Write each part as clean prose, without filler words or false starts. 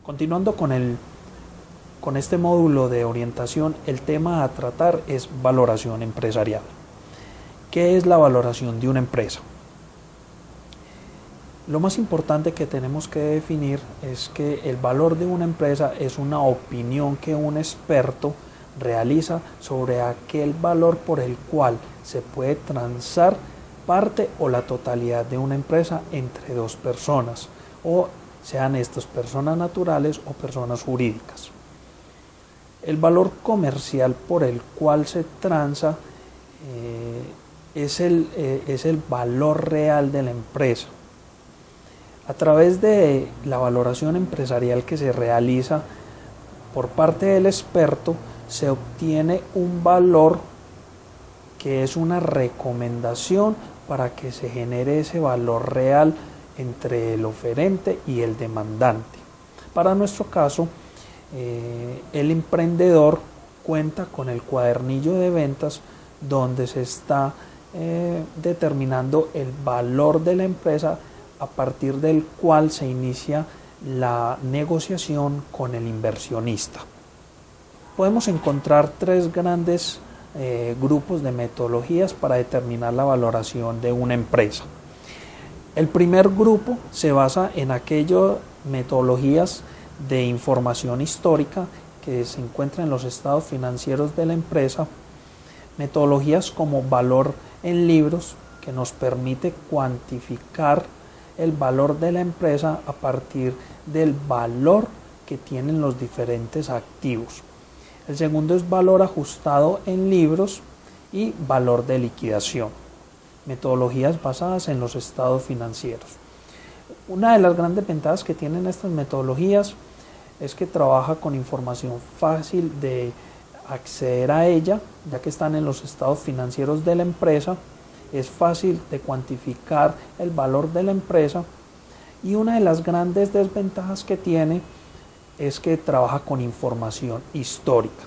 Continuando con este módulo de orientación, el tema a tratar es valoración empresarial. ¿Qué es la valoración de una empresa? Lo más importante que tenemos que definir es que el valor de una empresa es una opinión que un experto realiza sobre aquel valor por el cual se puede transar parte o la totalidad de una empresa entre dos personas, o sean estas personas naturales o personas jurídicas. El valor comercial por el cual se transa es el valor real de la empresa. A través de la valoración empresarial que se realiza por parte del experto, se obtiene un valor que es una recomendación para que se genere ese valor real entre el oferente y el demandante. Para nuestro caso, el emprendedor cuenta con el cuadernillo de ventas donde se está determinando el valor de la empresa a partir del cual se inicia la negociación con el inversionista. Podemos encontrar tres grandes grupos de metodologías para determinar la valoración de una empresa. El primer grupo se basa en aquellas metodologías de información histórica que se encuentran en los estados financieros de la empresa, metodologías como valor en libros, que nos permite cuantificar el valor de la empresa a partir del valor que tienen los diferentes activos. El segundo es valor ajustado en libros y valor de liquidación, metodologías basadas en los estados financieros. Una de las grandes ventajas que tienen estas metodologías es que trabaja con información fácil de acceder a ella, ya que están en los estados financieros de la empresa. Es fácil de cuantificar el valor de la empresa, y una de las grandes desventajas que tiene es que trabaja con información histórica.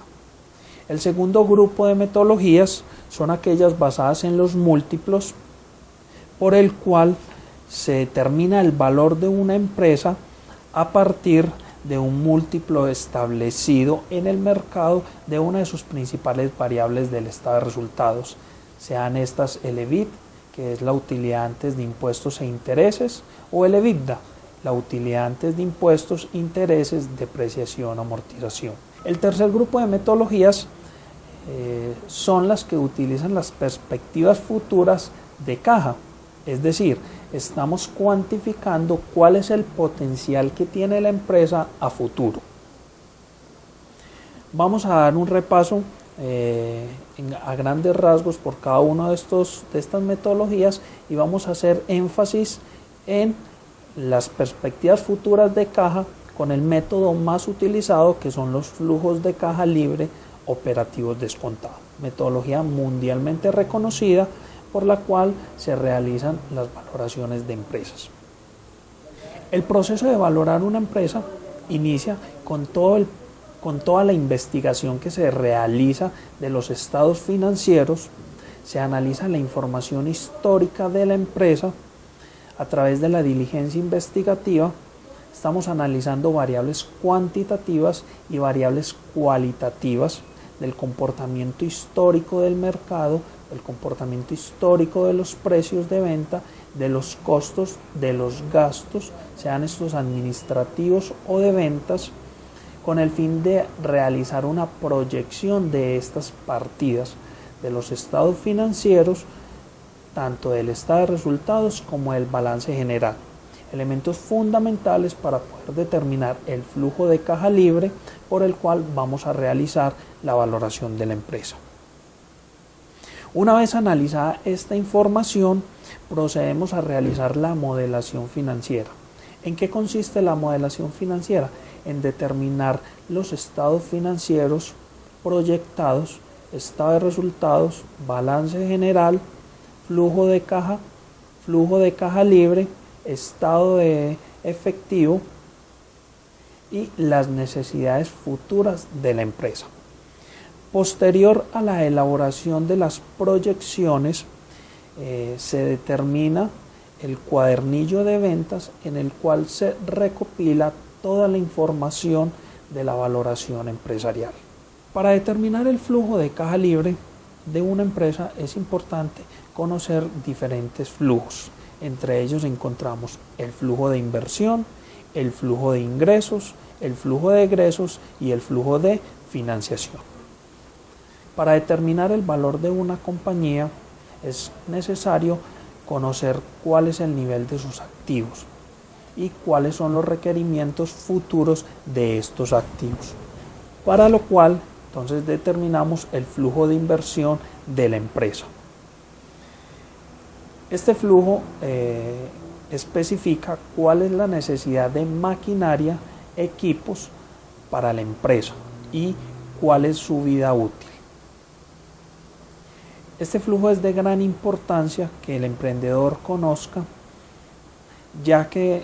El segundo grupo de metodologías son aquellas basadas en los múltiplos, por el cual se determina el valor de una empresa a partir de un múltiplo establecido en el mercado de una de sus principales variables del estado de resultados, sean estas el EBIT, que es la utilidad antes de impuestos e intereses, o el EBITDA, la utilidad antes de impuestos, intereses, depreciación, amortización. El tercer grupo de metodologías son las que utilizan las perspectivas futuras de caja, es decir, estamos cuantificando cuál es el potencial que tiene la empresa a futuro. Vamos a dar un repaso a grandes rasgos por cada una de estas metodologías, y vamos a hacer énfasis en las perspectivas futuras de caja con el método más utilizado, que son los flujos de caja libre operativos descontados, metodología mundialmente reconocida por la cual se realizan las valoraciones de empresas. El proceso de valorar una empresa inicia con toda la investigación que se realiza de los estados financieros. Se analiza la información histórica de la empresa a través de la diligencia investigativa. Estamos analizando variables cuantitativas y variables cualitativas del comportamiento histórico del mercado, del comportamiento histórico de los precios de venta, de los costos, de los gastos, sean estos administrativos o de ventas, con el fin de realizar una proyección de estas partidas de los estados financieros, tanto del estado de resultados como del balance general, elementos fundamentales para poder determinar el flujo de caja libre por el cual vamos a realizar la valoración de la empresa. Una vez analizada esta información, procedemos a realizar la modelación financiera. ¿En qué consiste la modelación financiera? En determinar los estados financieros proyectados, estado de resultados, balance general, flujo de caja libre, estado de efectivo y las necesidades futuras de la empresa. Posterior a la elaboración de las proyecciones, se determina el cuadernillo de ventas, en el cual se recopila toda la información de la valoración empresarial. Para determinar el flujo de caja libre de una empresa es importante conocer diferentes flujos. Entre ellos encontramos el flujo de inversión, el flujo de ingresos, el flujo de egresos y el flujo de financiación. Para determinar el valor de una compañía es necesario conocer cuál es el nivel de sus activos y cuáles son los requerimientos futuros de estos activos, para lo cual entonces determinamos el flujo de inversión de la empresa. Este flujo especifica cuál es la necesidad de maquinaria, equipos para la empresa y cuál es su vida útil. Este flujo es de gran importancia que el emprendedor conozca, ya que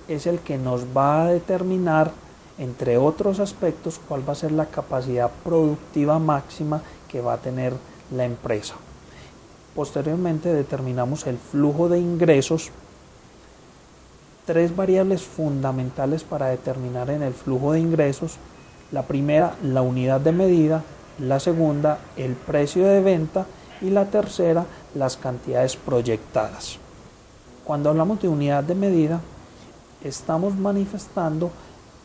es el que nos va a determinar, entre otros aspectos, cuál va a ser la capacidad productiva máxima que va a tener la empresa. Posteriormente determinamos el flujo de ingresos. Tres variables fundamentales para determinar en el flujo de ingresos: la primera, la unidad de medida; la segunda, el precio de venta; y la tercera, las cantidades proyectadas. Cuando hablamos de unidad de medida, estamos manifestando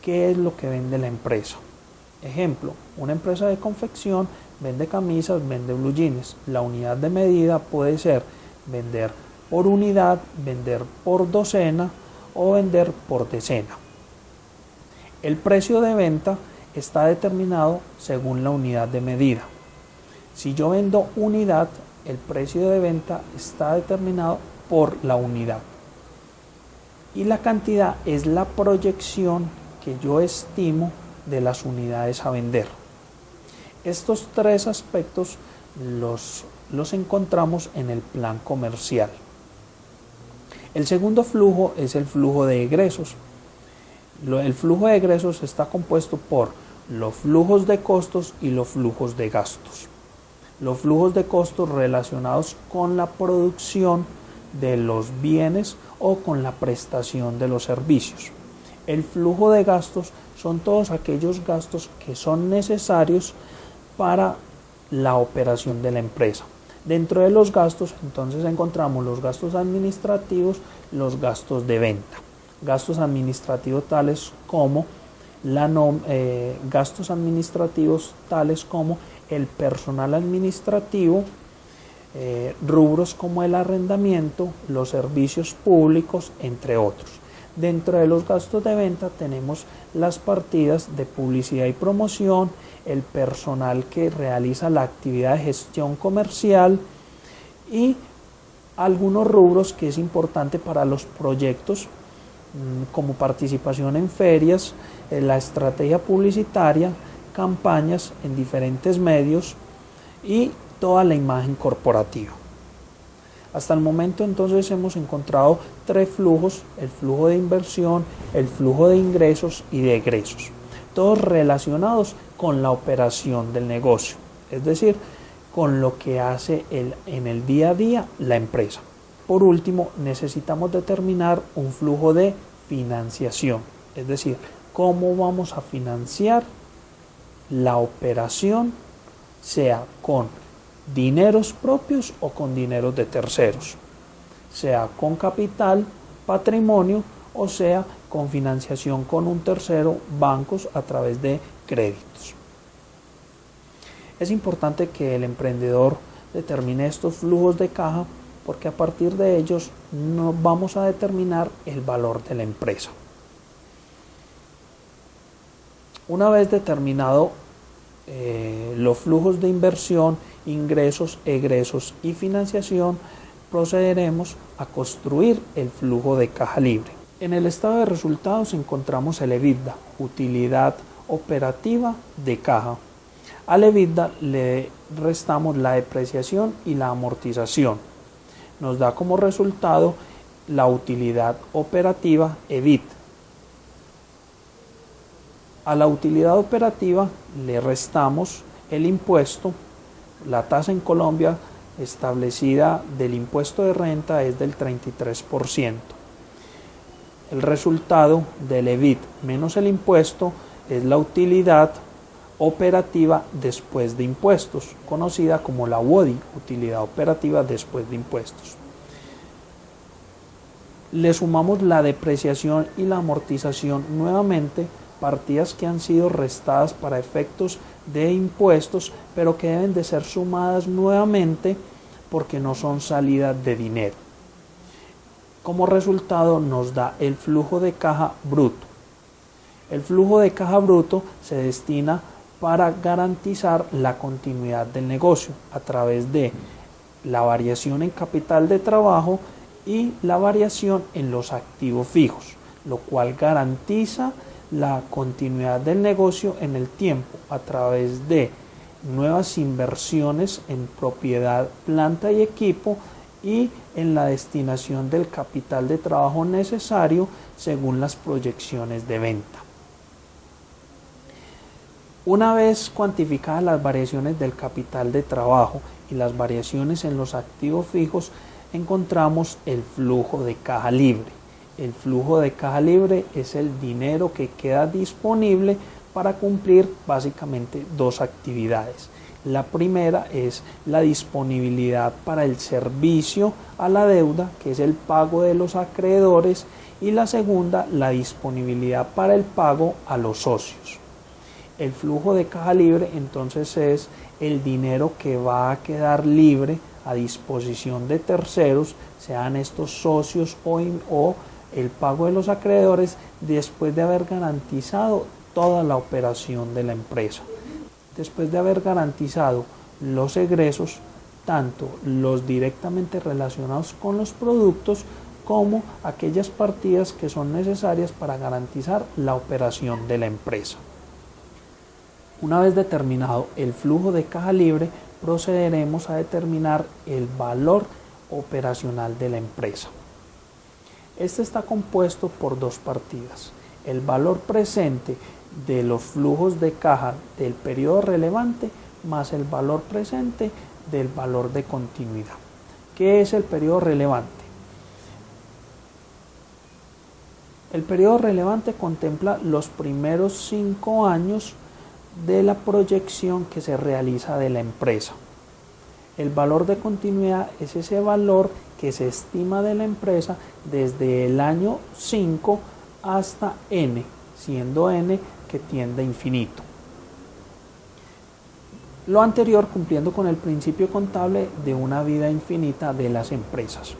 qué es lo que vende la empresa. Ejemplo, una empresa de confección vende camisas, vende blue jeans. La unidad de medida puede ser vender por unidad, vender por docena o vender por decena. El precio de venta está determinado según la unidad de medida. Si yo vendo unidad, el precio de venta está determinado por la unidad. Y la cantidad es la proyección que yo estimo de las unidades a vender. Estos tres aspectos los encontramos en el plan comercial. El segundo flujo es el flujo de egresos. El flujo de egresos está compuesto por los flujos de costos y los flujos de gastos. Los flujos de costos relacionados con la producción de los bienes o con la prestación de los servicios. El flujo de gastos son todos aquellos gastos que son necesarios para la operación de la empresa. Dentro de los gastos entonces encontramos los gastos administrativos, los gastos de venta. Gastos administrativos tales como gastos administrativos tales como el personal administrativo, rubros como el arrendamiento, los servicios públicos, entre otros. Dentro de los gastos de venta tenemos las partidas de publicidad y promoción, el personal que realiza la actividad de gestión comercial y algunos rubros que es importante para los proyectos, como participación en ferias, la estrategia publicitaria, campañas en diferentes medios y toda la imagen corporativa. Hasta el momento entonces hemos encontrado tres flujos: el flujo de inversión, el flujo de ingresos y de egresos, todos relacionados con la operación del negocio, es decir, con lo que hace en el día a día la empresa. Por último, necesitamos determinar un flujo de financiación, es decir, cómo vamos a financiar la operación, sea con dineros propios o con dineros de terceros, sea con capital, patrimonio o sea con financiación con un tercero, bancos, a través de créditos. Es importante que el emprendedor determine estos flujos de caja, porque a partir de ellos nos vamos a determinar el valor de la empresa. Una vez determinado los flujos de inversión, ingresos, egresos y financiación, procederemos a construir el flujo de caja libre. En el estado de resultados encontramos el EBITDA, utilidad operativa de caja. Al EBITDA le restamos la depreciación y la amortización. Nos da como resultado la utilidad operativa EBIT. A la utilidad operativa le restamos el impuesto. La tasa en Colombia establecida del impuesto de renta es del 33%. El resultado del EBIT menos el impuesto es la utilidad operativa después de impuestos, conocida como la UODI, utilidad operativa después de impuestos. Le sumamos la depreciación y la amortización nuevamente, partidas que han sido restadas para efectos de impuestos, pero que deben de ser sumadas nuevamente porque no son salida de dinero. Como resultado nos da el flujo de caja bruto. El flujo de caja bruto se destina para garantizar la continuidad del negocio a través de la variación en capital de trabajo y la variación en los activos fijos, lo cual garantiza la continuidad del negocio en el tiempo a través de nuevas inversiones en propiedad, planta y equipo y en la destinación del capital de trabajo necesario según las proyecciones de venta. Una vez cuantificadas las variaciones del capital de trabajo y las variaciones en los activos fijos, encontramos el flujo de caja libre. El flujo de caja libre es el dinero que queda disponible para cumplir básicamente dos actividades. La primera es la disponibilidad para el servicio a la deuda, que es el pago de los acreedores, y la segunda, la disponibilidad para el pago a los socios. El flujo de caja libre entonces es el dinero que va a quedar libre a disposición de terceros, sean estos socios o el pago de los acreedores, después de haber garantizado toda la operación de la empresa. Después de haber garantizado los egresos, tanto los directamente relacionados con los productos como aquellas partidas que son necesarias para garantizar la operación de la empresa. Una vez determinado el flujo de caja libre, procederemos a determinar el valor operacional de la empresa. Este está compuesto por dos partidas: el valor presente de los flujos de caja del periodo relevante más el valor presente del valor de continuidad. ¿Qué es el periodo relevante? El periodo relevante contempla los primeros 5 años de la proyección que se realiza de la empresa. El valor de continuidad es ese valor que se estima de la empresa desde el año 5 hasta n, siendo n que tiende a infinito. Lo anterior cumpliendo con el principio contable de una vida infinita de las empresas.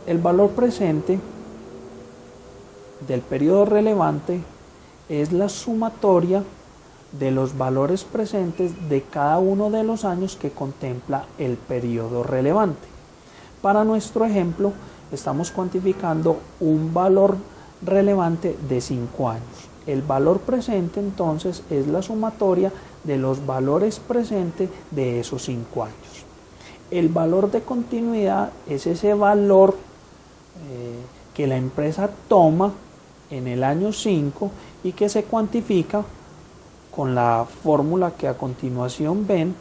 El valor presente del periodo relevante es la sumatoria de los valores presentes de cada uno de los años que contempla el periodo relevante. Para nuestro ejemplo, estamos cuantificando un valor relevante de 5 años. El valor presente entonces es la sumatoria de los valores presentes de esos 5 años. El valor de continuidad es ese valor que la empresa toma en el año 5 y que se cuantifica con la fórmula que a continuación ven,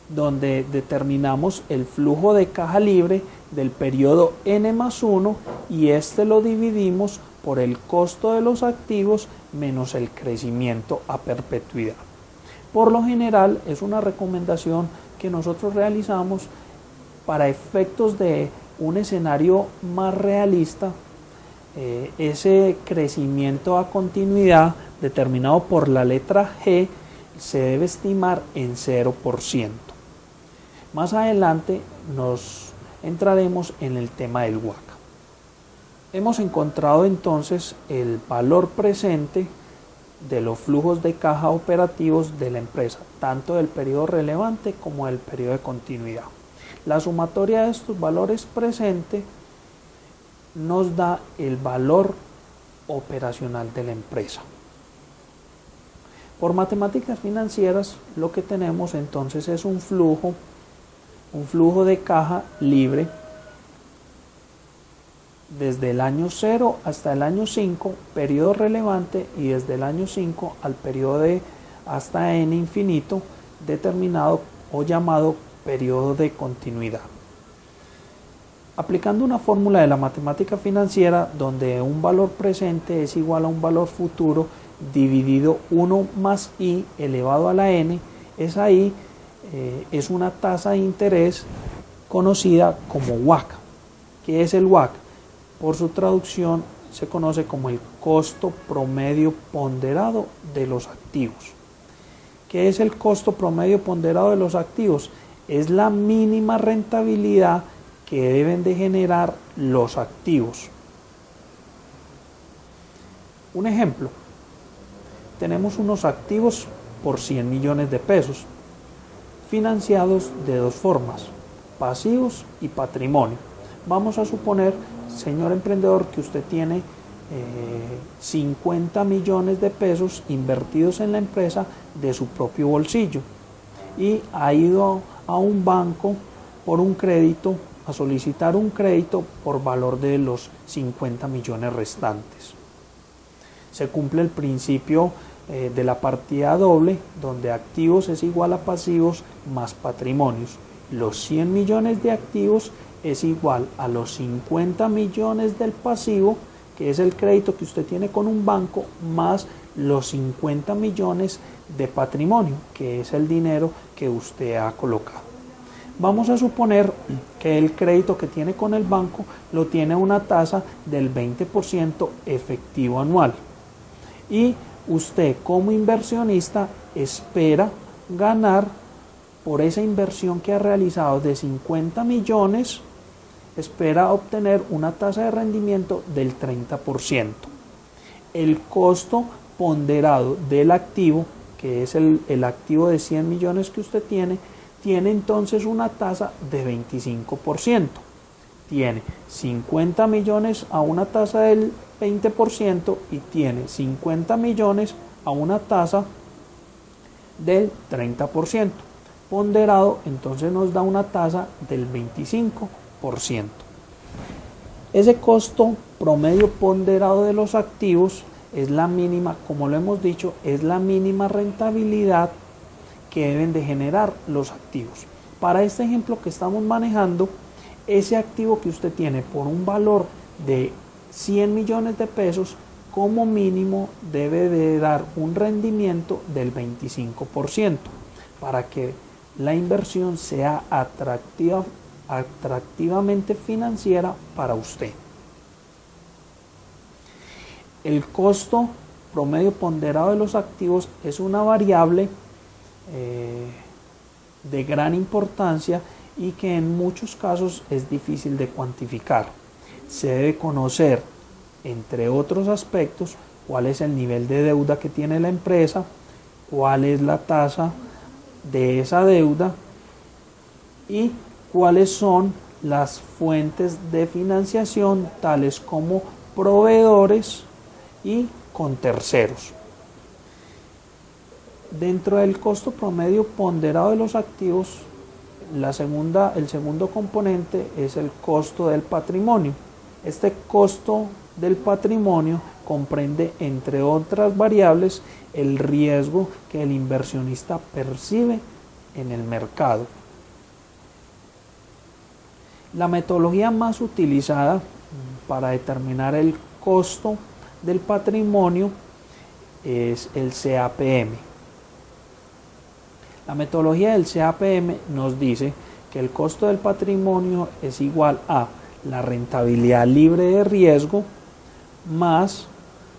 donde determinamos el flujo de caja libre del periodo n+1 y este lo dividimos por el costo de los activos menos el crecimiento a perpetuidad. Por lo general es una recomendación que nosotros realizamos para efectos de un escenario más realista. Ese crecimiento a continuidad determinado por la letra G se debe estimar en 0%. Más adelante nos entraremos en el tema del WACC. Hemos encontrado entonces el valor presente de los flujos de caja operativos de la empresa, tanto del periodo relevante como del periodo de continuidad. La sumatoria de estos valores presentes nos da el valor operacional de la empresa. Por matemáticas financieras, lo que tenemos entonces es un flujo de caja libre desde el año 0 hasta el año 5, periodo relevante, y desde el año 5 al periodo de hasta n infinito, determinado o llamado periodo de continuidad. Aplicando una fórmula de la matemática financiera donde un valor presente es igual a un valor futuro dividido 1 más i elevado a la n, esa i es una tasa de interés conocida como WACC. ¿Qué es el WACC? Por su traducción se conoce como el costo promedio ponderado de los activos. ¿Qué es el costo promedio ponderado de los activos? Es la mínima rentabilidad que deben de generar los activos. Un ejemplo, tenemos unos activos por 100 millones de pesos, financiados de dos formas, pasivos y patrimonio. Vamos a suponer, señor emprendedor, que usted tiene 50 millones de pesos invertidos en la empresa de su propio bolsillo y ha ido a un banco por un crédito, a solicitar un crédito por valor de los 50 millones restantes. Se cumple el principio de la partida doble, donde activos es igual a pasivos más patrimonios. Los 100 millones de activos es igual a los 50 millones del pasivo, que es el crédito que usted tiene con un banco, más los 50 millones de patrimonio, que es el dinero que usted ha colocado. Vamos a suponer que el crédito que tiene con el banco lo tiene a una tasa del 20% efectivo anual. Y usted como inversionista espera ganar por esa inversión que ha realizado de 50 millones, espera obtener una tasa de rendimiento del 30%. El costo ponderado del activo, que es el activo de 100 millones que usted tiene entonces una tasa de 25%. Tiene 50 millones a una tasa del 20% y tiene 50 millones a una tasa del 30%. Ponderado entonces nos da una tasa del 25%. Ese costo promedio ponderado de los activos es la mínima, como lo hemos dicho, es la mínima rentabilidad que deben de generar los activos. Para este ejemplo que estamos manejando, ese activo que usted tiene por un valor de 100 millones de pesos, como mínimo debe de dar un rendimiento del 25% para que la inversión sea atractivamente financiera para usted. El costo promedio ponderado de los activos es una variable de gran importancia y que en muchos casos es difícil de cuantificar. Se debe conocer, entre otros aspectos, cuál es el nivel de deuda que tiene la empresa, cuál es la tasa de esa deuda y cuáles son las fuentes de financiación, tales como proveedores y con terceros. Dentro del costo promedio ponderado de los activos, el segundo componente es el costo del patrimonio. Este costo del patrimonio comprende, entre otras variables, el riesgo que el inversionista percibe en el mercado. La metodología más utilizada para determinar el costo del patrimonio es el CAPM. La metodología del CAPM nos dice que el costo del patrimonio es igual a la rentabilidad libre de riesgo más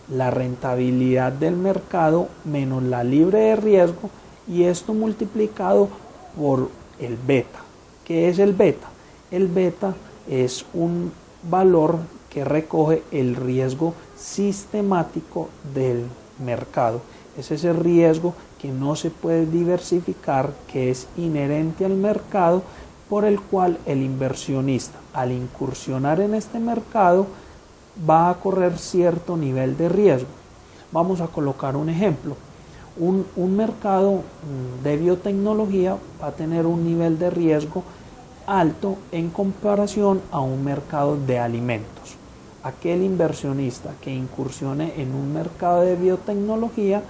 la rentabilidad del mercado menos la libre de riesgo, y esto multiplicado por el beta. ¿Qué es el beta? El beta es un valor que recoge el riesgo sistemático del mercado. Es ese riesgo que no se puede diversificar, que es inherente al mercado, por el cual el inversionista, al incursionar en este mercado, va a correr cierto nivel de riesgo. Vamos a colocar un ejemplo. Un mercado de biotecnología va a tener un nivel de riesgo alto en comparación a un mercado de alimentos. Aquel inversionista que incursione en un mercado de biotecnología,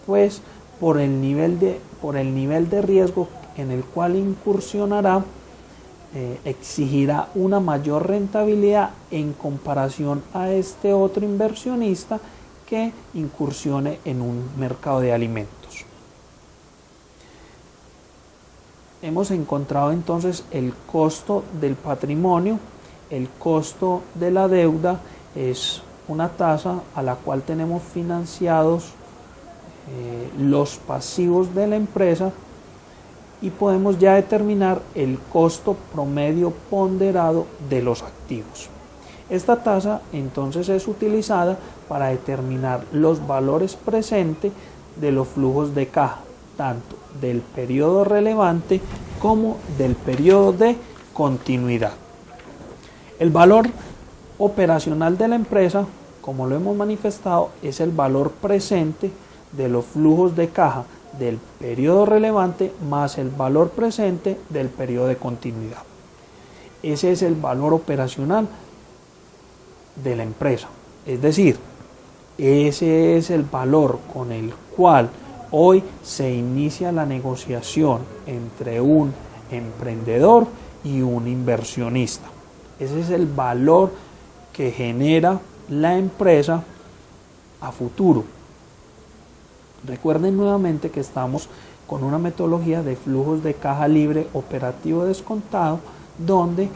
pues por el nivel de riesgo en el cual incursionará, exigirá una mayor rentabilidad en comparación a este otro inversionista que incursione en un mercado de alimentos. Hemos encontrado entonces el costo del patrimonio. El costo de la deuda es una tasa a la cual tenemos financiados los pasivos de la empresa, y podemos ya determinar el costo promedio ponderado de los activos. Esta tasa entonces es utilizada para determinar los valores presentes de los flujos de caja, tanto del periodo relevante como del periodo de continuidad. El valor operacional de la empresa, como lo hemos manifestado, es el valor presente de los flujos de caja del periodo relevante más el valor presente del periodo de continuidad. Ese es el valor operacional de la empresa, es decir, ese es el valor con el cual hoy se inicia la negociación entre un emprendedor y un inversionista. Ese es el valor que genera la empresa a futuro. Recuerden nuevamente que estamos con una metodología de flujos de caja libre operativo descontado, donde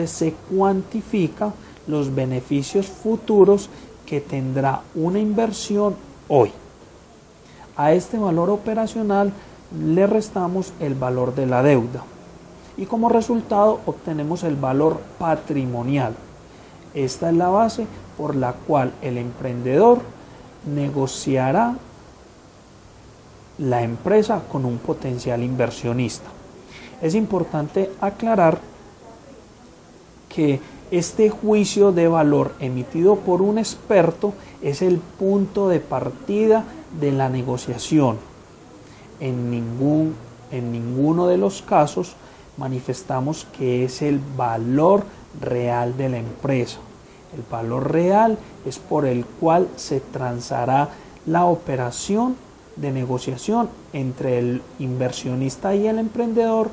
se cuantifica los beneficios futuros que tendrá una inversión hoy. A este valor operacional le restamos el valor de la deuda y como resultado obtenemos el valor patrimonial. Esta es la base por la cual el emprendedor negociará la empresa con un potencial inversionista. Es importante aclarar que este juicio de valor emitido por un experto es el punto de partida de la negociación. En ninguno de los casos manifestamos que es el valor real de la empresa. El valor real es por el cual se transará la operación de negociación entre el inversionista y el emprendedor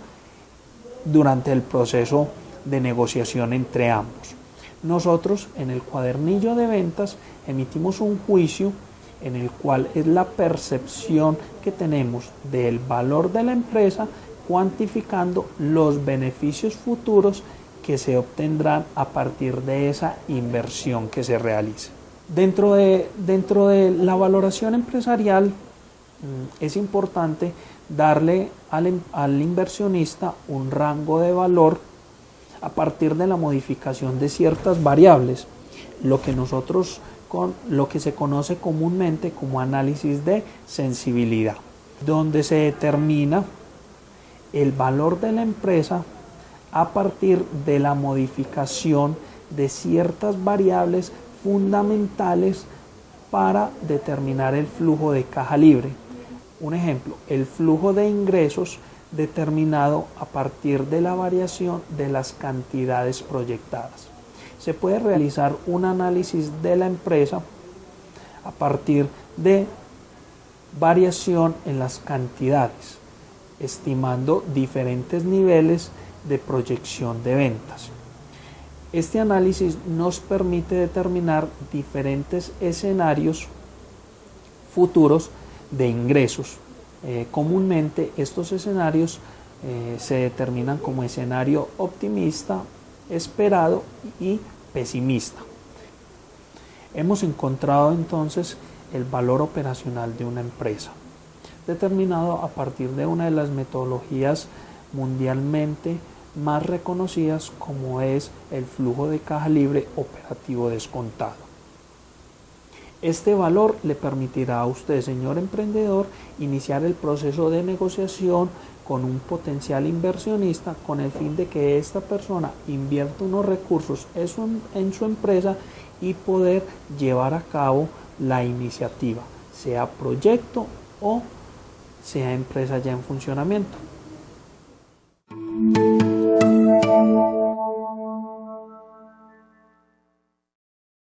durante el proceso de negociación entre ambos. Nosotros en el cuadernillo de ventas emitimos un juicio en el cual es la percepción que tenemos del valor de la empresa, cuantificando los beneficios futuros que se obtendrán a partir de esa inversión que se realice. Dentro de la valoración empresarial es importante darle al inversionista un rango de valor a partir de la modificación de ciertas variables, lo que se conoce comúnmente como análisis de sensibilidad, donde se determina el valor de la empresa a partir de la modificación de ciertas variables fundamentales para determinar el flujo de caja libre. Un ejemplo, el flujo de ingresos determinado a partir de la variación de las cantidades proyectadas. Se puede realizar un análisis de la empresa a partir de variación en las cantidades, estimando diferentes niveles de proyección de ventas. Este análisis nos permite determinar diferentes escenarios futuros de ingresos. Comúnmente estos escenarios se determinan como escenario optimista, esperado y pesimista. Hemos encontrado entonces el valor operacional de una empresa, determinado a partir de una de las metodologías mundialmente más reconocidas, como es el flujo de caja libre operativo descontado. Este valor le permitirá a usted, señor emprendedor, iniciar el proceso de negociación con un potencial inversionista con el fin de que esta persona invierta unos recursos en su empresa y poder llevar a cabo la iniciativa, sea proyecto o sea empresa ya en funcionamiento.